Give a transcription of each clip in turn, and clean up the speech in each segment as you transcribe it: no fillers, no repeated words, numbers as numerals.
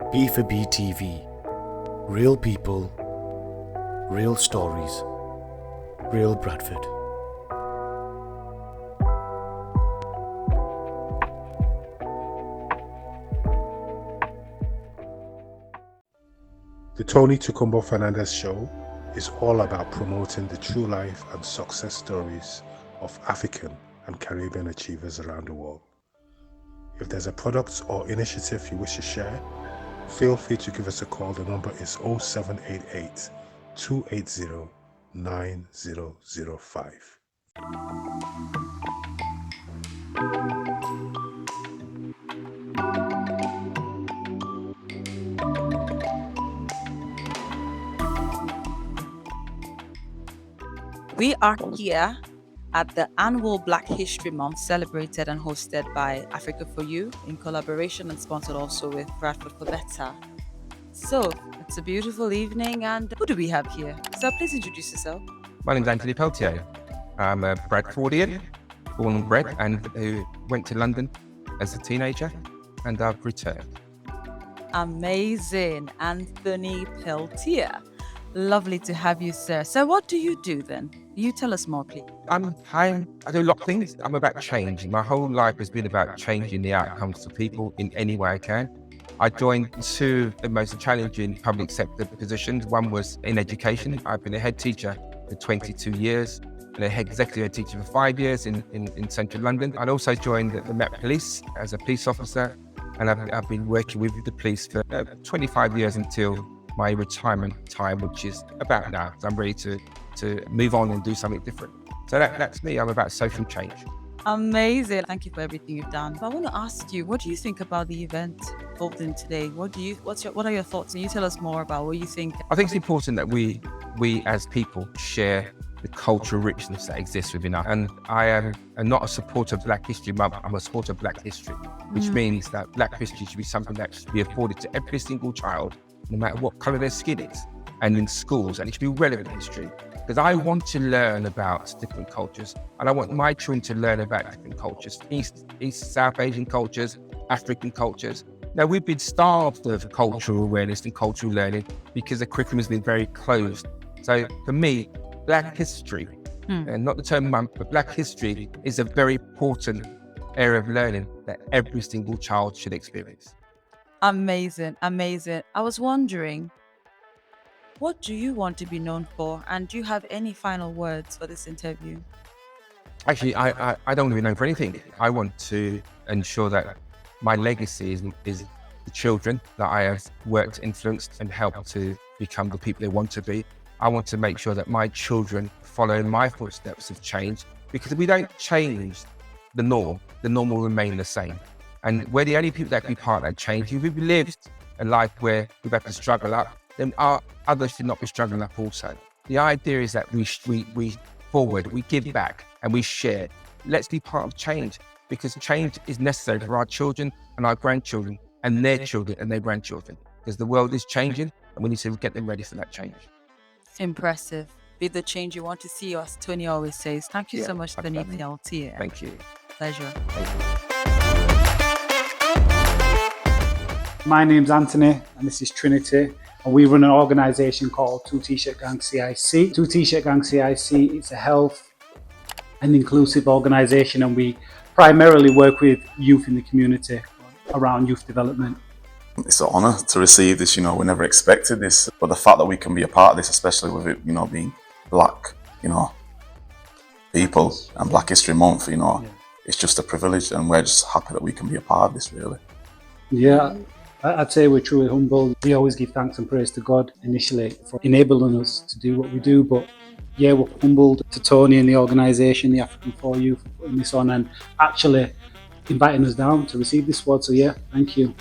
B for BTV. Real people, real stories, real Bradford. The Tony Tukumbo Fernandez Show is all about promoting the true life and success stories of African and Caribbean achievers around the world. If there's a product or initiative you wish to share, feel free to give us a call. The number is 0788 280 9005. We are here at the annual Black History Month, celebrated and hosted by Africa for You in collaboration and sponsored also with Bradford for Better. So it's a beautiful evening, and who do we have here? So please introduce yourself. My name's Anthony Peltier. I'm a Bradfordian, born and bred, and who went to London as a teenager, and I've returned. Amazing, Anthony Peltier. Lovely to have you, sir. So what do you do then? You tell us more, please. I do a lot of things. I'm about change. My whole life has been about changing the outcomes for people in any way I can. I joined two of the most challenging public sector positions. One was in education. I've been a head teacher for 22 years and a head executive head teacher for 5 years in central London. I also joined the Met Police as a police officer, and I've been working with the police for 25 years until my retirement time, which is about now. So I'm ready to move on and do something different. So that's me. I'm about social change. Amazing. Thank you for everything you've done. But I want to ask you, what do you think about the event holding today? What are your thoughts? Can you tell us more about what you think? I think it's important that we as people share the cultural richness that exists within us. And I am not a supporter of Black History Month. I'm a supporter of Black history, which means that Black history should be something that should be afforded to every single child, no matter what colour their skin is, and in schools, and it should be relevant history. Because I want to learn about different cultures, and I want my children to learn about different cultures, East, South Asian cultures, African cultures. Now, we've been starved of cultural awareness and cultural learning because the curriculum has been very closed. So for me, Black history, and not the term month, but Black history is a very important area of learning that every single child should experience. Amazing, amazing. I was wondering, what do you want to be known for? And do you have any final words for this interview? Actually, I don't want to be known for anything. I want to ensure that my legacy is the children that I have worked, influenced, and helped to become the people they want to be. I want to make sure that my children follow in my footsteps of change, because if we don't change the norm will remain the same. And we're the only people that can be part of that change. If we've lived a life where we've had to struggle up, then our others should not be struggling up also. The idea is that we forward, we give back, and we share. Let's be part of change, because change is necessary for our children and our grandchildren and their children and their grandchildren, because the world is changing and we need to get them ready for that change. Impressive. Be the change you want to see, as Tony always says. Thank you so much, Anthony Peltier. Thank you. Pleasure. Thank you. My name's Anthony, and this is Trinity, and we run an organisation called Two T-Shirt Gang CIC. Two T-Shirt Gang CIC is a health and inclusive organisation, and we primarily work with youth in the community around youth development. It's an honour to receive this. We never expected this, but the fact that we can be a part of this, especially with it, being Black, people and Black History Month, it's just a privilege, and we're just happy that we can be a part of this, really. Yeah, I'd say we're truly humble. We always give thanks and praise to God initially for enabling us to do what we do, but yeah, we're humbled to Tony and the organisation, the African For You, for putting this on and actually inviting us down to receive this award. So yeah, thank you.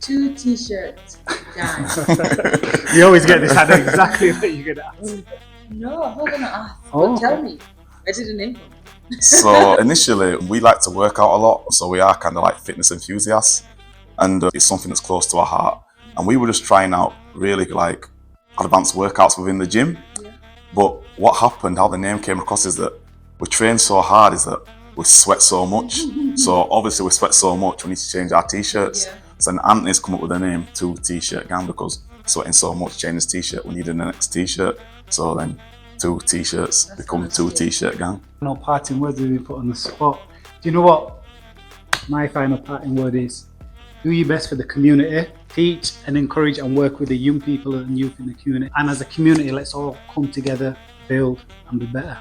Two T-shirts, gang. You always get this ad exactly what you're going to ask. No, I'm not going to ask. Oh. But tell me. I didn't know. So initially, we like to work out a lot. So we are kind of like fitness enthusiasts, and it's something that's close to our heart. And we were just trying out really like advanced workouts within the gym. Yeah. But what happened, how the name came across, is that we train so hard is that we sweat so much. So obviously we sweat so much, we need to change our T-shirts. Yeah. So then Anthony's come up with the name 2 T-shirt gang because sweating so much changing his T-shirt, we needed the next T-shirt. So then 2 T-shirts become 2 T-shirt gang. No parting words have been put on the spot. Do you know what my final parting word is? Do your best for the community. Teach and encourage and work with the young people and youth in the community. And as a community, let's all come together, build and be better.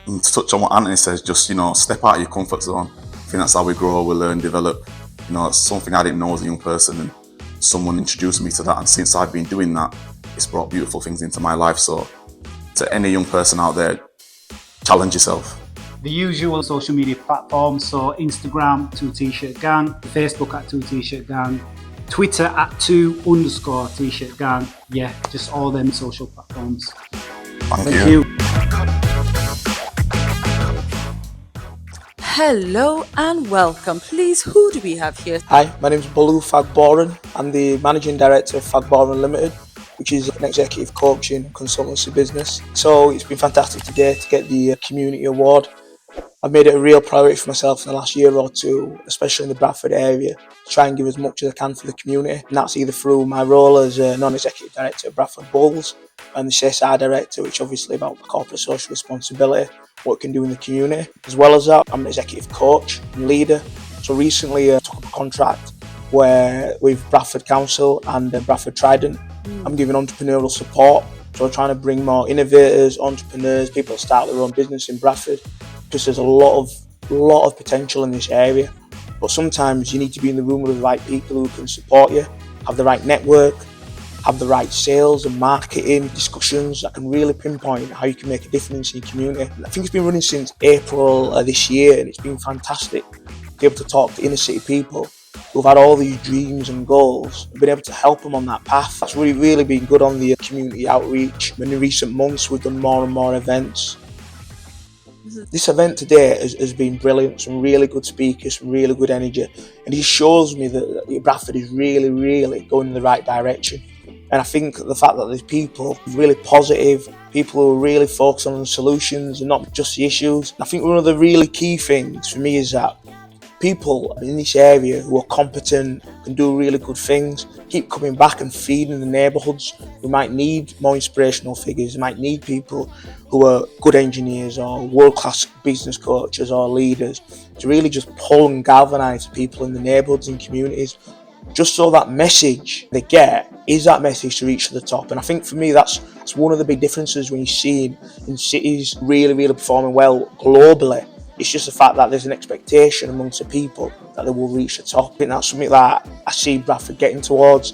And to touch on what Anthony says, just, step out of your comfort zone. I think that's how we grow, we learn, develop. It's something I didn't know as a young person, and someone introduced me to that. And since I've been doing that, it's brought beautiful things into my life. So to any young person out there, challenge yourself. The usual social media platforms, so Instagram, 2 T-shirt gang, Facebook at 2 T-shirt gang, Twitter at 2_ T-shirt gang. Yeah, just all them social platforms. Thank you. Hello and welcome. Please, who do we have here? Hi, my name is Bolu Fagboran. I'm the Managing Director of Fagboran Limited, which is an executive coaching and consultancy business. So it's been fantastic today to get the Community Award. I've made it a real priority for myself in the last year or two, especially in the Bradford area, to try and give as much as I can for the community. And that's either through my role as a non-executive director of Bradford Bulls and the CSR director, which obviously about corporate social responsibility, what we can do in the community. As well as that, I'm an executive coach and leader. So recently I took up a contract with Bradford Council and Bradford Trident. I'm giving entrepreneurial support. So we're trying to bring more innovators, entrepreneurs, people that start their own business in Bradford. Because there's a lot of potential in this area, but sometimes you need to be in the room with the right people who can support you, have the right network, have the right sales and marketing discussions that can really pinpoint how you can make a difference in your community. I think it's been running since April this year, and it's been fantastic to be able to talk to inner city people who've had all these dreams and goals and been able to help them on that path. That's really been good on the community outreach. In the recent months, we've done more and more events. This event today has been brilliant, some really good speakers, some really good energy, and it shows me that Bradford is really going in the right direction. And I think the fact that there's people really positive, people who are really focused on the solutions and not just the issues. I think one of the really key things for me is that people in this area who are competent, can do really good things, keep coming back and feeding the neighbourhoods. We might need more inspirational figures, we might need people who are good engineers or world-class business coaches or leaders to really just pull and galvanise people in the neighbourhoods and communities, just so that message they get is that message to reach to the top. And I think for me that's one of the big differences when you see in cities really performing well globally. It's just the fact that there's an expectation amongst the people that they will reach the top. I think that's something that I see Bradford getting towards.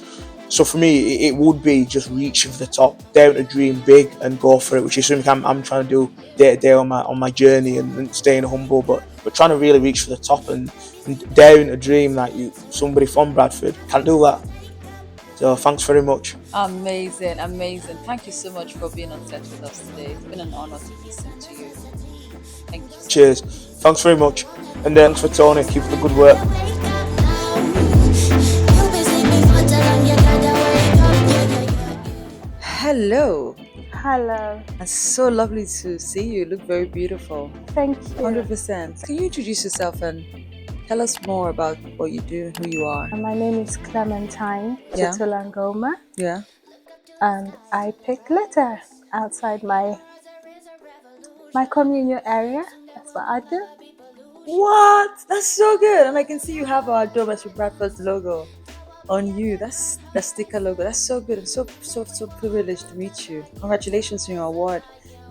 So for me, it would be just reaching for the top, dare to dream big and go for it, which is something I'm trying to do day to day on my journey and staying humble. But we're trying to really reach for the top and daring to dream that somebody from Bradford can do that. So thanks very much. Amazing. Thank you so much for being on set with us today. It's been an honor to listen to you. Thank you. Cheers. Thanks very much. And thanks for Tony. Keep up the good work. Hello. Hello. It's so lovely to see you. You look very beautiful. Thank you. 100%. Can you introduce yourself and tell us more about what you do, who you are? My name is Clementine Chitulangoma. Yeah. And I pick litter outside my communal area. That's what I do. What? That's so good. And I can see you have our Dominica Bradford's logo on you. That's the sticker logo. That's so good. I'm so privileged to meet you. Congratulations on your award.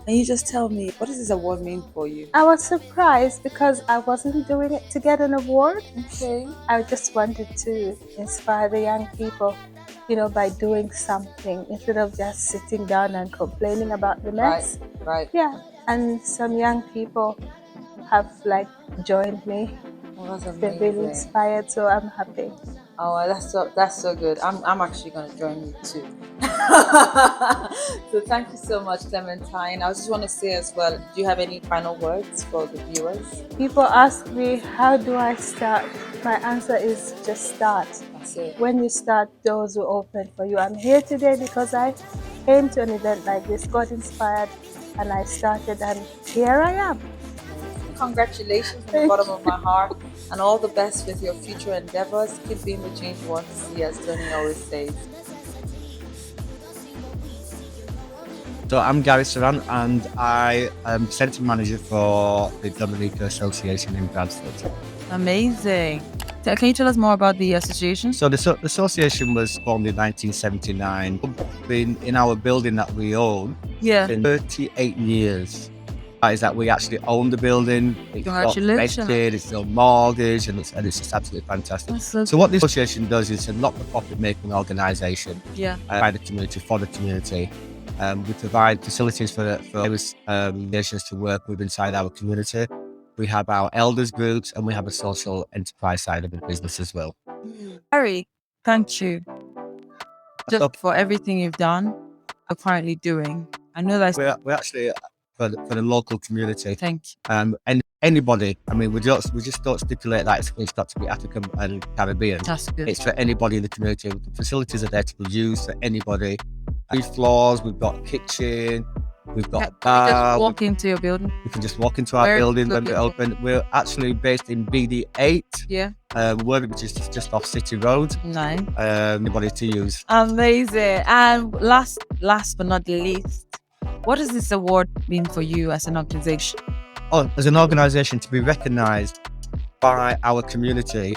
Can you just tell me, what does this award mean for you? I was surprised because I wasn't doing it to get an award. Okay. I just wanted to inspire the young people, by doing something instead of just sitting down and complaining about the mess. Right. Yeah. And some young people have joined me. Oh, that's amazing. They've been inspired, so I'm happy. Oh, that's so good. I'm actually going to join you too. So thank you so much, Clementine. I just want to say as well, do you have any final words for the viewers? People ask me, how do I start? My answer is just start. That's it. When you start, doors will open for you. I'm here today because I came to an event like this, got inspired, and I started, and here I am. Congratulations from the bottom of my heart. and all the best with your future endeavors. Keep being the change you want to see, as Tony always says. So I'm Gary Saran and I am Centre Manager for the Dominica Association in Bradford. Amazing. Can you tell us more about the association? So the association was formed in 1979. Been in our building that we own in 38 years. That is that we actually own the building. It's got rented, it's got mortgage, and it's just absolutely fantastic. So what the association does is a not-for-profit making organisation by the community, for the community. We provide facilities for various nations to work with inside our community. We have our elders groups and we have a social enterprise side of the business as well. Harry, thank you just for everything you've done, are currently doing. I know that we're actually for the local community. Thank you. And anybody. I mean, we just don't stipulate that it's got to be African and Caribbean. That's good. It's for anybody in the community. The facilities are there to be used for anybody. 3 floors. We've got a kitchen. We've got a bar. Just walk into your building. You can just walk into our building when we're open. We're actually based in BD8. Yeah. Which is just off City Road. Nice. Anybody to use. Amazing. And last but not least, what does this award mean for you as an organization? Oh, as an organization, to be recognized by our community,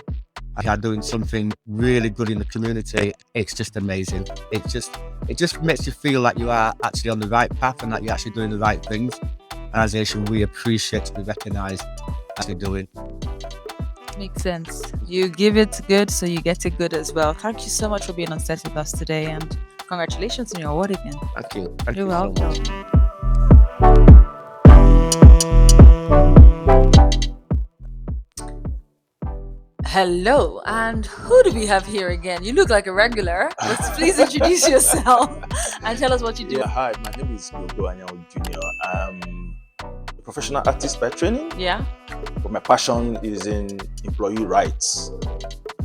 are doing something really good in the community, it's just amazing. It just makes you feel like you are actually on the right path and that you're actually doing the right things. And as a nation, we appreciate to be recognized as we're doing. Makes sense. You give it good, so you get it good as well. Thank you so much for being on set with us today, and congratulations on your award again. Thank you. You're welcome. So much. Hello, and who do we have here again? You look like a regular. Please introduce yourself and tell us what you do. Yeah, hi, my name is Gogo Anyanwu Jr. I'm a professional artist by training. Yeah. But my passion is in employee rights,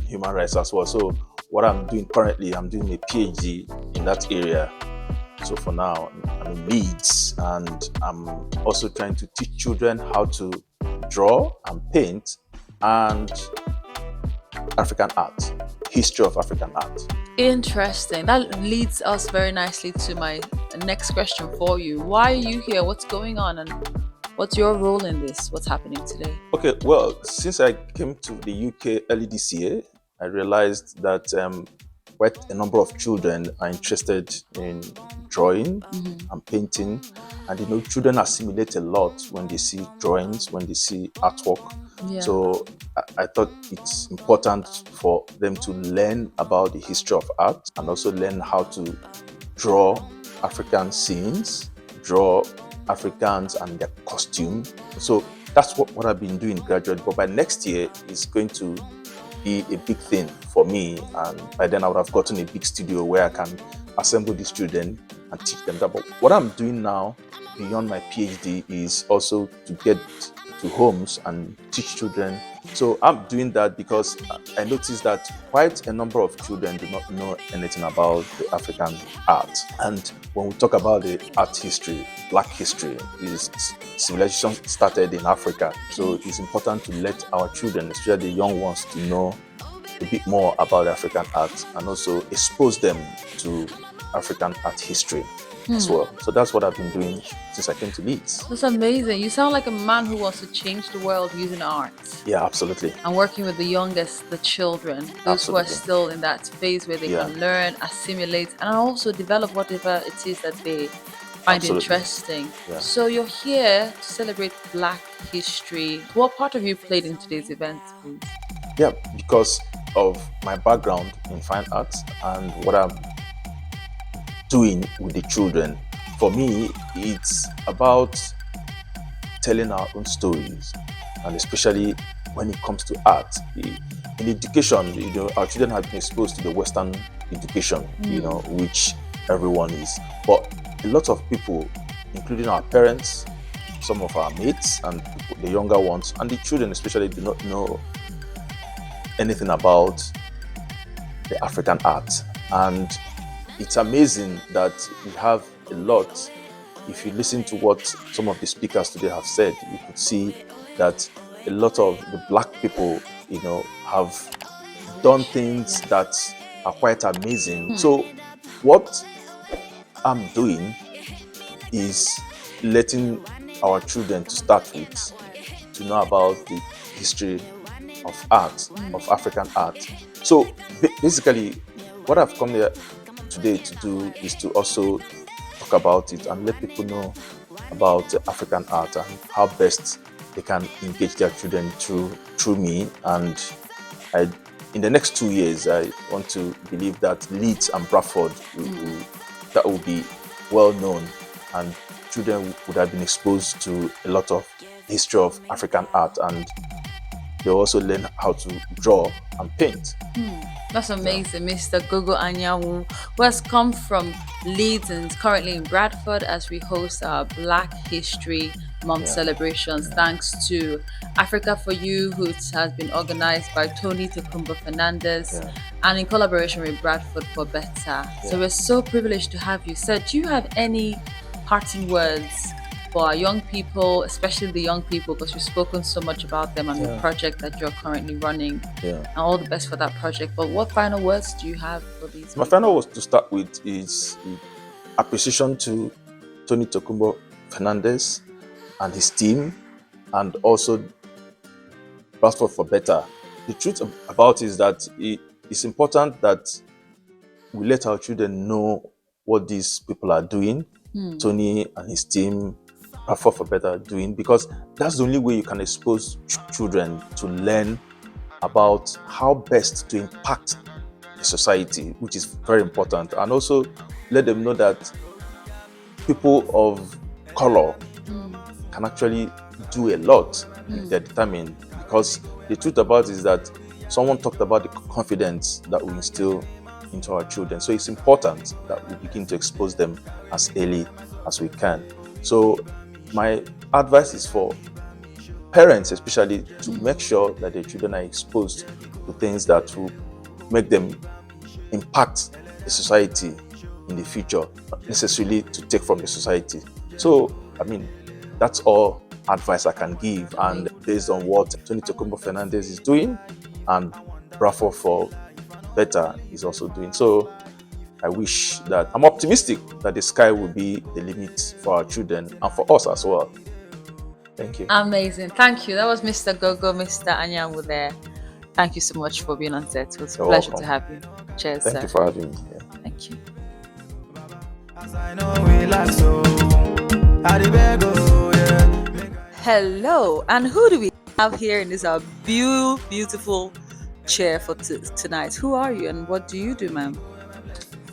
human rights as well. So what I'm doing currently, I'm doing a PhD in that area. So for now, I'm in LEEDS, and I'm also trying to teach children how to draw and paint and African art, history of African art. Interesting. That leads us very nicely to my next question for you. Why are you here? What's going on? And what's your role in this? What's happening today? Okay, well, since I came to the UK early this year, I realized that quite a number of children are interested in drawing and painting. And children assimilate a lot when they see drawings, when they see artwork. Yeah. So I thought it's important for them to learn about the history of art and also learn how to draw African scenes, draw Africans and their costume. So that's what I've been doing gradually. But by next year, it's going to be a big thing for me. And by then I would have gotten a big studio where I can assemble these children and teach them that. But what I'm doing now, beyond my PhD, is also to get to homes and teach children. So I'm doing that because I noticed that quite a number of children do not know anything about the African art. And when we talk about the art history, Black history, is civilization started in Africa. So it's important to let our children, especially the young ones, to know a bit more about African art and also expose them to African art history as well. So that's what I've been doing since I came to LEEDS. That's amazing. You sound like a man who wants to change the world using art. Yeah, absolutely. And working with the youngest, the children, those who are still in that phase where they can learn, assimilate, and also develop whatever it is that they find interesting. Yeah. So you're here to celebrate Black history. What part have you played in today's event, please? Yeah, because of my background in fine arts and what I'm doing with the children. For me, it's about telling our own stories, and especially when it comes to art. In education, our children have been exposed to the Western education, which everyone is. But a lot of people, including our parents, some of our mates, and the younger ones, and the children especially, do not know anything about the African art. And it's amazing that we have a lot. If you listen to what some of the speakers today have said, you could see that a lot of the Black people have done things that are quite amazing. So what I'm doing is letting our children to start with to know about the history of art, of African art. So basically, what I've come here today to do is to also talk about it and let people know about African art and how best they can engage their children through me. And in the next 2 years, I want to believe that Leeds and Bradford that will be well known, and children would have been exposed to a lot of history of African art, and they also learn how to draw and paint. That's amazing, Mr. Gogo Anyanwu, who has come from Leeds and is currently in Bradford as we host our Black History Month celebrations, thanks to Africa for You, which has been organized by Tony Tokumbo Fernandez and in collaboration with Bradford for Better. So we're so privileged to have you. Sir, do you have any parting words for our young people, especially the young people, because you've spoken so much about them and the project that you're currently running, and all the best for that project. But what final words do you have for these My final words to start with is appreciation to Tony Tokumbo Fernandez and his team, and also Bradford for Better. The truth about it is that it's important that we let our children know what these people are doing, Tony and his team, Bradford for Better doing, because that's the only way you can expose children to learn about how best to impact the society, which is very important. And also let them know that people of color can actually do a lot if they're determined, because the truth about it is that someone talked about the confidence that we instill into our children. So it's important that we begin to expose them as early as we can. So my advice is for parents especially to make sure that their children are exposed to things that will make them impact the society in the future, not necessarily to take from the society. So, that's all advice I can give, and based on what Tony Tokumbo Fernandez is doing and Bradford for Better is also doing. So I wish that I'm optimistic that the sky will be the limit for our children and for us as well. Thank you. Amazing. Thank you. That was Mr. Gogo, Mr. Anyanwu there. Thank you so much for being on set. It was a pleasure to have you. Cheers, Thank sir. you for having me. Thank you. Hello, and who do we have here in this beautiful chair for tonight? Who are you and what do you do, ma'am?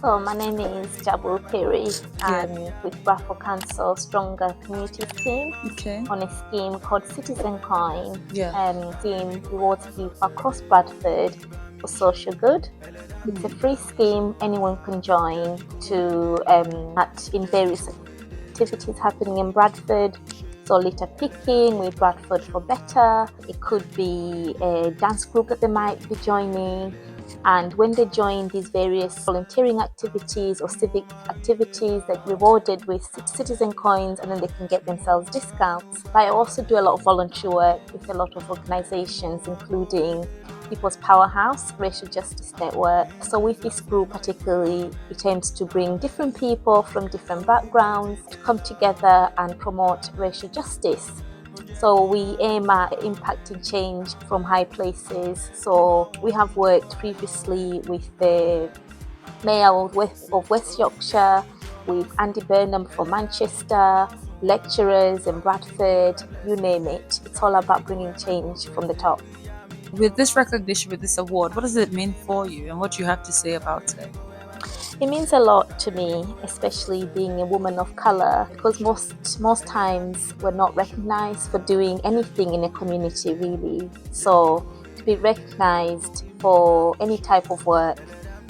So my name is Jabu Perry. I'm with Bradford Council Stronger Community Team on a scheme called Citizen Coin. Scheme rewards people across Bradford for social good. It's a free scheme anyone can join to in various activities happening in Bradford. So litter picking with Bradford for Better. It could be a dance group that they might be joining. And when they join these various volunteering activities or civic activities, they're rewarded with citizen coins, and then they can get themselves discounts. But I also do a lot of volunteer work with a lot of organizations, including People's Powerhouse, Racial Justice Network. So with this group particularly, it aims to bring different people from different backgrounds to come together and promote racial justice. So we aim at impacting change from high places. So we have worked previously with the Mayor of West Yorkshire, with Andy Burnham from Manchester, lecturers in Bradford, you name it. It's all about bringing change from the top. With this recognition, with this award, what does it mean for you and what do you have to say about it? It means a lot to me, especially being a woman of colour, because most times we're not recognised for doing anything in a community, really. So to be recognised for any type of work,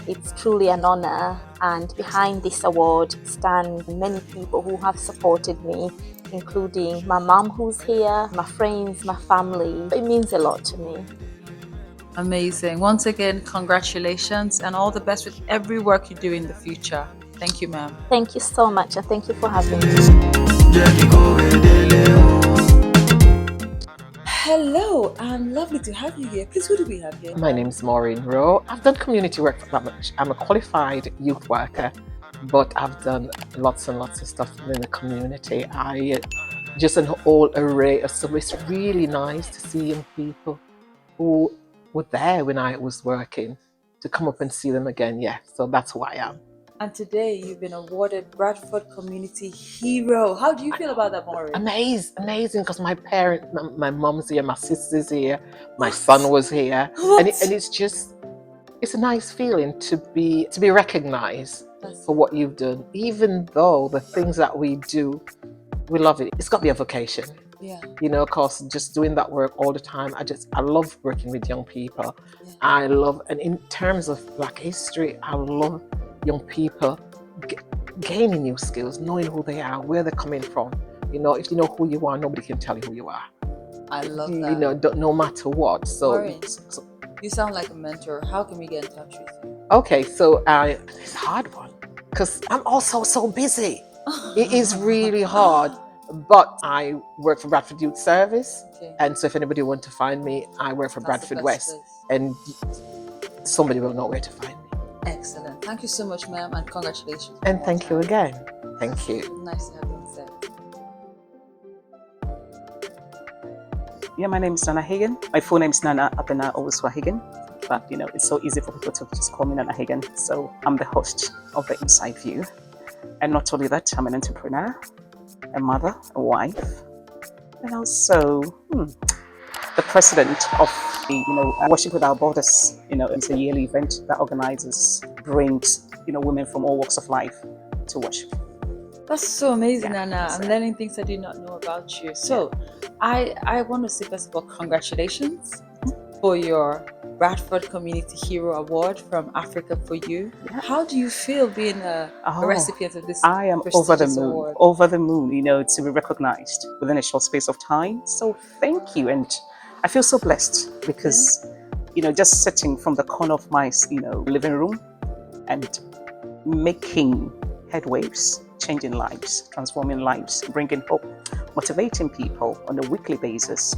it's truly an honour. And behind this award stand many people who have supported me, including my mum who's here, my friends, my family. It means a lot to me. Amazing. Once again, congratulations and all the best with every work you do in the future. Thank you, ma'am. Thank you so much, and thank you for having me. Hello, and lovely to have you here. Please, who do we have here? My name is Maureen Rowe. I've done community work for that much. I'm a qualified youth worker, but I've done lots and lots of stuff in the community. Just an whole array of stuff. It's really nice to see young people who were there when I was working to come up and see them again. Yeah, so that's who I am. And today you've been awarded Bradford Community Hero. How do you feel about that, Maureen? Amazing, because my mom's here, my sister's here, my son was here, and it's a nice feeling to be recognized for what you've done. Even though the things that we do, we love it. It's got to be a vocation. Yeah. You know, because just doing that work all the time, I love working with young people. Yeah. And in terms of Black history, I love young people gaining new skills, knowing who they are, where they're coming from. You know, if you know who you are, nobody can tell you who you are. I love that. You know, no matter what. So, you sound like a mentor. How can we get in touch with you? Okay, so it's a hard one because I'm also so busy. It is really hard. But I work for Bradford Youth Service, and so if anybody wants to find me, I work for Bradford West, and somebody will know where to find me. Excellent. Thank you so much, ma'am, and congratulations. And thank you again. Thank you. Nice to have you on set. Yeah, my name is Nana Hagen. My full name is Nana Abena Owuswa Hagen. But, you know, it's so easy for people to just call me Nana Hagen. So I'm the host of The Inside View. And not only that, I'm an entrepreneur, a mother, a wife, and also the president of the, Worship Without Borders. You know, it's a yearly event that brings, women from all walks of life to worship. That's so amazing, Nana. I'm learning things I did not know about you. So, I want to say first of all, congratulations for your Bradford Community Hero Award from Africa for You. Yeah. How do you feel being a recipient of this? I am over the moon, to be recognized within a short space of time. So thank you. And I feel so blessed because, just sitting from the corner of my, living room and making headwaves, changing lives, transforming lives, bringing hope, motivating people on a weekly basis.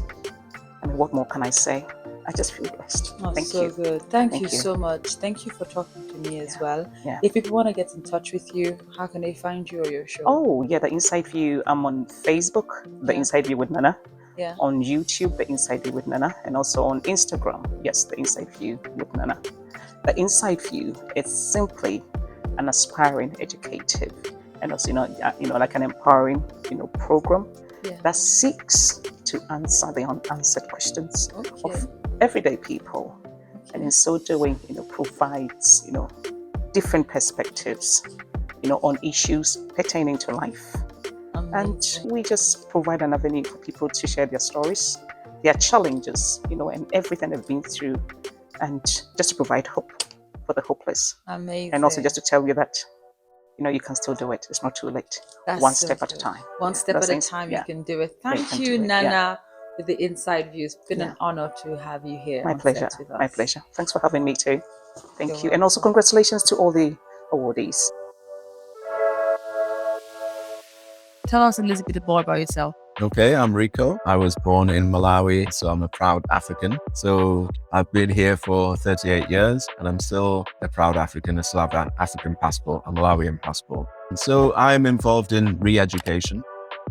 I mean, what more can I say? I just feel blessed. Oh, Thank so you. Good. Thank you so much. Thank you for talking to me as well. Yeah. If people want to get in touch with you, how can they find you or your show? Oh, yeah, The Inside View. I'm on Facebook, The Inside View with Nana. Yeah. On YouTube, The Inside View with Nana. And also on Instagram, yes, The Inside View with Nana. The Inside View, it's simply an aspiring, educative, and also, like an empowering, program that seeks to answer the unanswered questions of everyday people, and in so doing, provides, different perspectives, on issues pertaining to life. And we just provide an avenue for people to share their stories, their challenges, and everything they've been through, and just to provide hope for the hopeless. Amazing. And also just to tell you that, you can still do it. It's not too late. That's one so step good. at a time. One step at a time, you can do it. Thank you, Nana, with The Inside View. It's been an honor to have you here. My pleasure. My pleasure. Thanks for having me too. Thank you. And also congratulations to all the awardees. Tell us a little bit more about yourself. Okay, I'm Rico. I was born in Malawi, so I'm a proud African. So I've been here for 38 years and I'm still a proud African. I still have an African passport, a Malawian passport. And so I'm involved in re-education,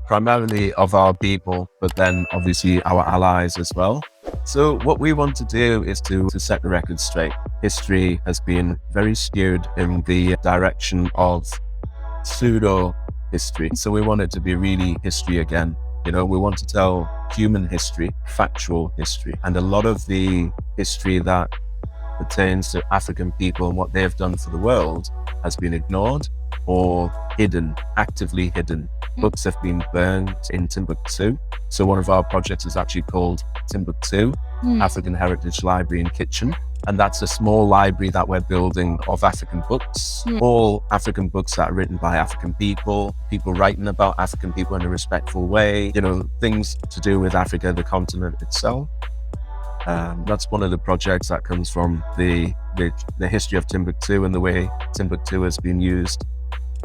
primarily of our people, but then obviously our allies as well. So what we want to do is to set the record straight. History has been very skewed in the direction of pseudo history. So we want it to be really history again. We want to tell human history, factual history. And a lot of the history that pertains to African people and what they've done for the world has been ignored or hidden, actively hidden. Books have been burned in Timbuktu. So one of our projects is actually called Timbuktu, African Heritage Library and Kitchen. And that's a small library that we're building of African books, all African books that are written by African people writing about African people in a respectful way, things to do with Africa, the continent itself. That's one of the projects that comes from the history of Timbuktu and the way Timbuktu has been used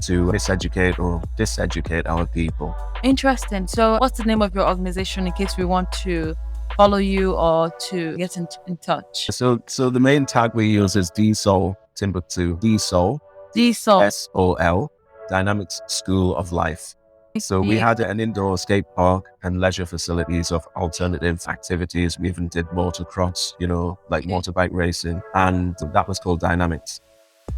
to miseducate or diseducate our people. Interesting. So what's the name of your organization in case we want to follow you or to get in touch? So the main tag we use is DSOL Timbuktu. DSOL. DSOL. SOL. Dynamics School of Life. So we had an indoor skate park and leisure facilities of alternative activities. We even did motocross, like motorbike racing, and that was called Dynamics.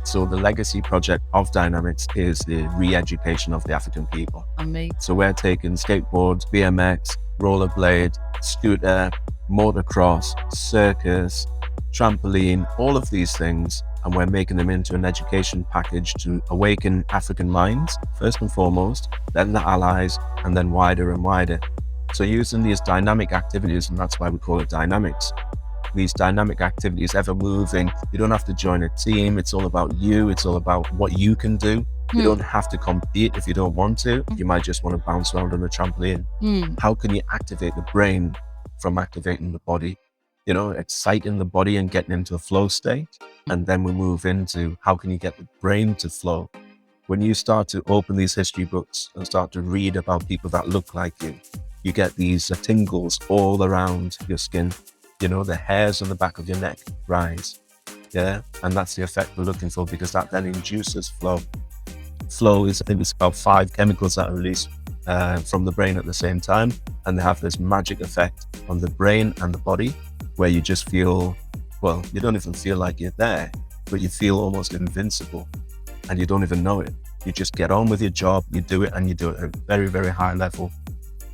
So the legacy project of Dynamics is the re-education of the African people. Amazing. So we're taking skateboard, BMX, rollerblade, scooter, motocross, circus, trampoline, all of these things, and we're making them into an education package to awaken African minds, first and foremost, then the allies, and then wider and wider. So using these dynamic activities, and that's why we call it Dynamics, these dynamic activities, ever moving, you don't have to join a team, it's all about you, it's all about what you can do. You don't have to compete if you don't want to. You might just want to bounce around on a trampoline. How can you activate the brain from activating the body? Exciting the body and getting into a flow state. And then we move into how can you get the brain to flow? When you start to open these history books and start to read about people that look like you get these tingles all around your skin. The hairs on the back of your neck rise. Yeah. And that's the effect we're looking for, because that then induces flow. Flow is, I think it's about 5 chemicals that are released from the brain at the same time. And they have this magic effect on the brain and the body, where you just feel, well, you don't even feel like you're there, but you feel almost invincible and you don't even know it. You just get on with your job, you do it, and you do it at a very, very high level.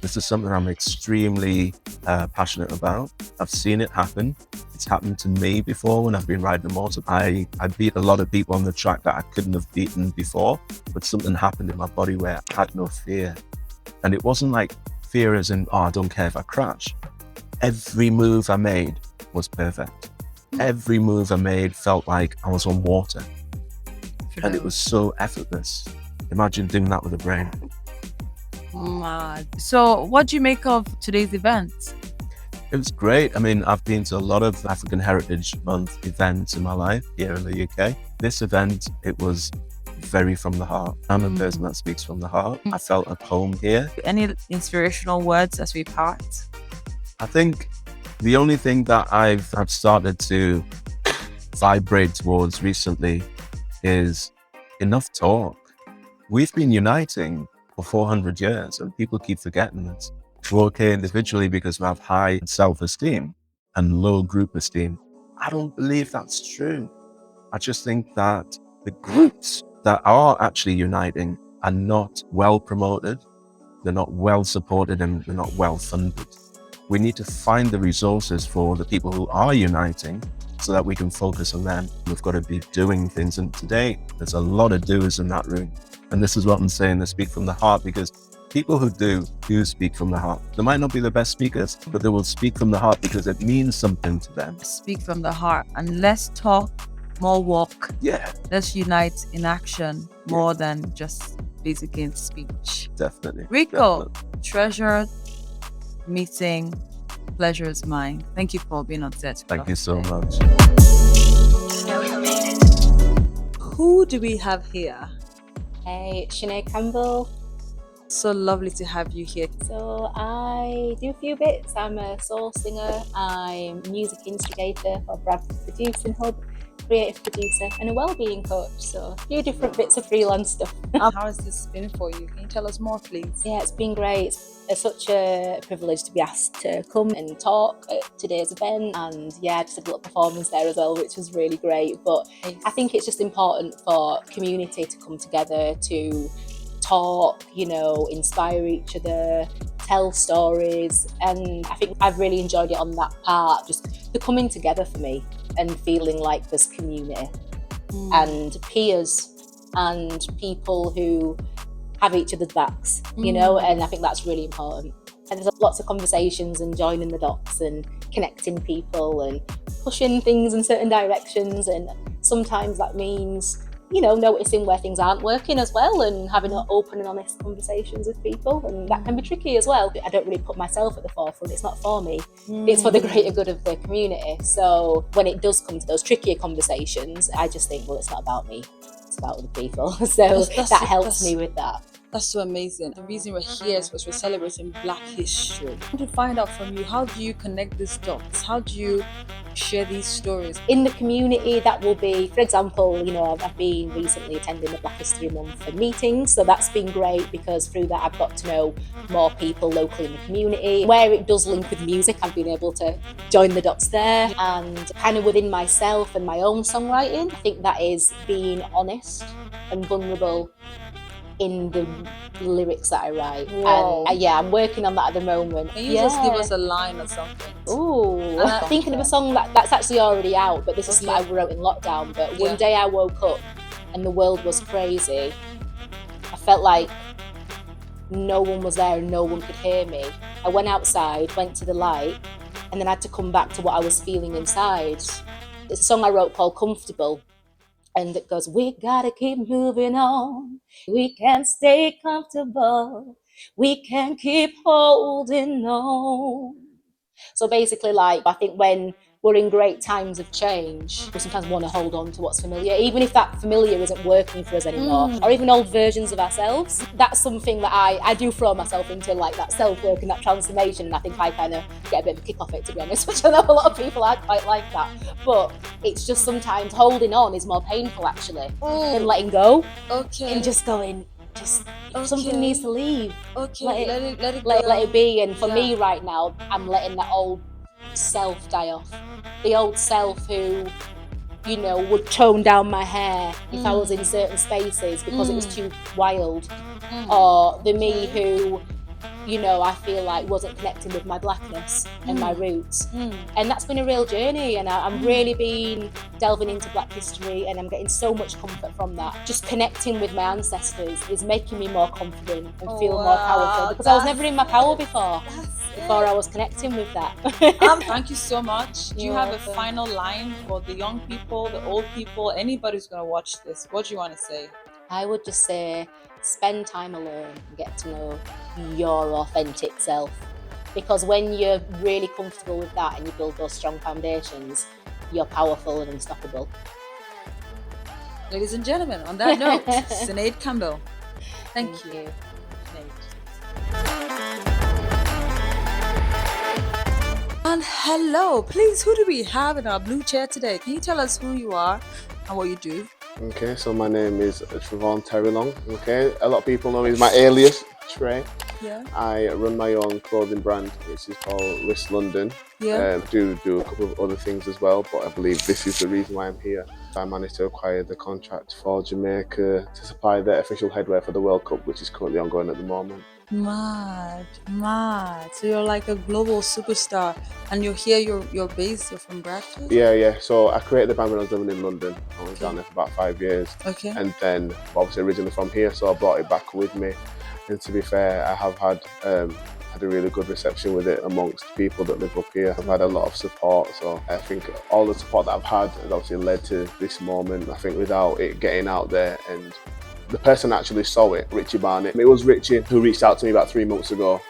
This is something I'm extremely passionate about. I've seen it happen. It's happened to me before when I've been riding a motor. I beat a lot of people on the track that I couldn't have beaten before, but something happened in my body where I had no fear. And it wasn't like fear as in, I don't care if I crash. Every move I made was perfect. Every move I made felt like I was on water. And it was so effortless. Imagine doing that with a brain. Mad. So what do you make of today's event? It was great. I mean, I've been to a lot of African Heritage Month events in my life here in the UK. This event, it was very from the heart. I'm a person that speaks from the heart. I felt at home here. Any inspirational words as we part? I think the only thing that I've started to vibrate towards recently is enough talk. We've been uniting for 400 years and people keep forgetting this. We're okay individually because we have high self-esteem and low group esteem. I don't believe that's true. I just think that the groups that are actually uniting are not well promoted, they're not well supported, and they're not well funded. We need to find the resources for the people who are uniting so that we can focus on them. We've got to be doing things, and today there's a lot of doers in that room. And this is what I'm saying, they speak from the heart, because people who do speak from the heart. They might not be the best speakers, but they will speak from the heart because it means something to them. Speak from the heart, and less talk, more walk. Yeah. Let's unite in action more than just basically in speech. Definitely. Rico, treasured meeting. Pleasure is mine. Thank you for being on set. Thank you so much. Who do we have here? Hey, Sinead Campbell. So lovely to have you here. So I do a few bits. I'm a soul singer, I'm a music instigator for Bradford Producing Hub, creative producer, and a wellbeing coach. So a few different bits of freelance stuff. How has this been for you? Can you tell us more, please? Yeah, it's been great. It's such a privilege to be asked to come and talk at today's event, and yeah, I just did a little performance there as well, which was really great. But I think it's just important for community to come together to talk, inspire each other, tell stories, and I think I've really enjoyed it on that part, just the coming together for me and feeling like there's community and peers and people who have each other's backs, and I think that's really important. And there's lots of conversations and joining the dots and connecting people and pushing things in certain directions, and sometimes that means noticing where things aren't working as well and having open and honest conversations with people, and that can be tricky as well. I don't really put myself at the forefront, it's not for me, it's for the greater good of the community. So when it does come to those trickier conversations, I just think, well, it's not about me, it's about other people. So that helps me with that. That's so amazing. The reason we're here is because we're celebrating Black history. I want to find out from you, how do you connect these dots? How do you share these stories? In the community, that will be, for example, I've been recently attending the Black History Month meetings, so that's been great because through that I've got to know more people locally in the community. Where it does link with music, I've been able to join the dots there, and kind of within myself and my own songwriting, I think that is being honest and vulnerable in the lyrics that I write. Wow. And I'm working on that at the moment. Can you just give us a line or something? Ooh, thinking of a song that's actually already out, but this is something I wrote in lockdown. But one day I woke up and the world was crazy. I felt like no one was there and no one could hear me. I went outside, went to the light, and then I had to come back to what I was feeling inside. It's a song I wrote called Comfortable. And it goes, we gotta keep moving on. We can't stay comfortable. We can't keep holding on. So basically, like, I think when we're in great times of change, we sometimes want to hold on to what's familiar, even if that familiar isn't working for us anymore, or even old versions of ourselves. That's something that I do throw myself into, like that self-work and that transformation, and I think I kind of get a bit of a kick off it, to be honest, which I know a lot of people aren't quite like that. But it's just sometimes holding on is more painful, actually, than letting go. And just going, something needs to leave. Let it be. And for me right now, I'm letting that old self die off. The old self who, would tone down my hair if I was in certain spaces because it was too wild. Or the me who, I feel like wasn't connecting with my blackness and my roots. And that's been a real journey, and I'm really been delving into Black history, and I'm getting so much comfort from that. Just connecting with my ancestors is making me more confident and feel more powerful, because I was never in my power before I was connecting with that. Thank you so much. Do you have a final line for the young people, the old people, anybody who's going to watch this? What do you want to say? I would just say, spend time alone and get to know your authentic self. Because when you're really comfortable with that and you build those strong foundations, you're powerful and unstoppable. Ladies and gentlemen, on that note, Sinead Campbell. Thank you. And hello, please, who do we have in our blue chair today? Can you tell us who you are and what you do? Okay, so my name is Trevon Terrylong. Okay, a lot of people know me as my alias, Trey. Yeah. I run my own clothing brand, which is called Risk London. Yeah. Do a couple of other things as well, but I believe this is the reason why I'm here. I managed to acquire the contract for Jamaica to supply their official headwear for the World Cup, which is currently ongoing at the moment. Mad. So you're like a global superstar, and you're here. You're based. You're from Bradford. Yeah. So I created the brand when I was living in London. I was down there for about 5 years. Okay. And then, obviously, originally from here, so I brought it back with me. And to be fair, I have had a really good reception with it amongst people that live up here. I've had a lot of support, so I think all the support that I've had has obviously led to this moment. I think without it getting out there, and the person actually saw it, Richie Barnett. It was Richie who reached out to me about 3 months ago,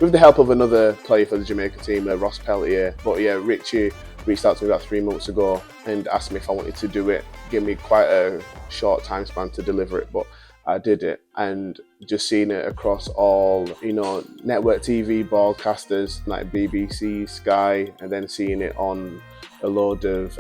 with the help of another player for the Jamaica team, Ross Peltier. But yeah, Richie reached out to me about 3 months ago and asked me if I wanted to do it. Give me quite a short time span to deliver it, but I did it. And just seeing it across all, network TV broadcasters like BBC, Sky, and then seeing it on a load of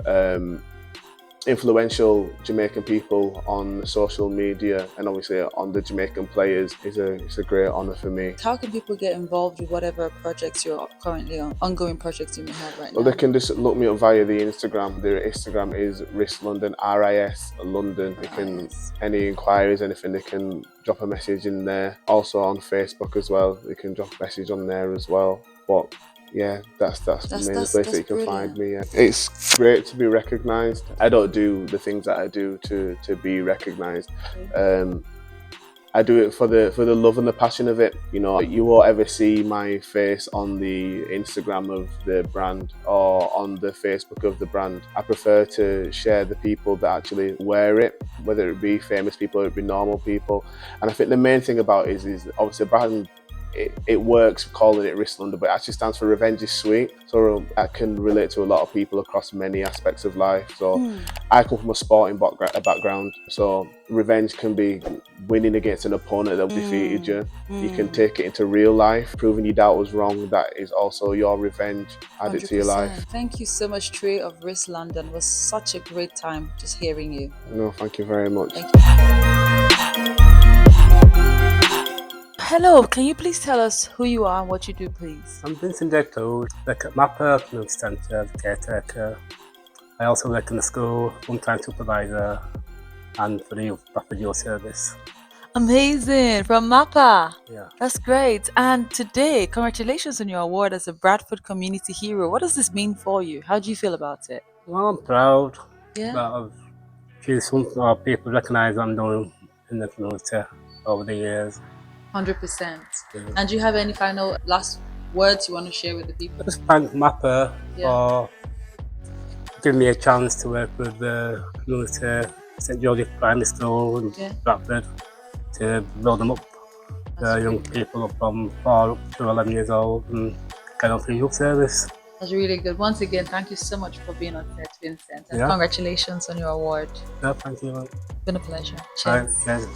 influential Jamaican people on social media, and obviously on the Jamaican players, is a great honour for me. How can people get involved with whatever projects you're currently on, ongoing projects you may have right now? Well, they can just look me up via the Instagram. The Instagram is Risk London, RIS London. They can, any inquiries, anything, they can drop a message in there. Also on Facebook as well, they can drop a message on there as well. But yeah, that's the main place that you can find me. Yeah. It's great to be recognised. I don't do the things that I do to be recognised. I do it for the love and the passion of it. You won't ever see my face on the Instagram of the brand or on the Facebook of the brand. I prefer to share the people that actually wear it, whether it be famous people or it be normal people. And I think the main thing about it is obviously brand it works calling it Rislander, but it actually stands for Revenge is Sweet. So I can relate to a lot of people across many aspects of life. So I come from a sporting background, so revenge can be winning against an opponent that defeated you. You can take it into real life, proving your doubt was wrong. That is also your revenge. Add it to your life. Thank you so much, Trey of Risk London. It was such a great time just hearing you. No, thank you very much. Thank you. Hello, can you please tell us who you are and what you do, please? I'm Vincent Jakk, work at MAPA, Community Centre, caretaker. I also work in the school, one-time supervisor, and for the Bradford Youth Service. Amazing, from MAPA. Yeah. That's great. And today, congratulations on your award as a Bradford Community Hero. What does this mean for you? How do you feel about it? Well, I'm proud Yeah. that I've achieved something people recognise I'm doing in the community over the years. 100%. Yeah. And do you have any final last words you want to share with the people? I just thank MAPA for giving me a chance to work with the community, St George's Primary School in Bradford, to build them up, the young people from 4 up to 11 years old, and get on to the youth service. That's really good. Once again, thank you so much for being on set, Vincent, and congratulations on your award. Yeah, thank you. It's been a pleasure. Cheers. Cheers.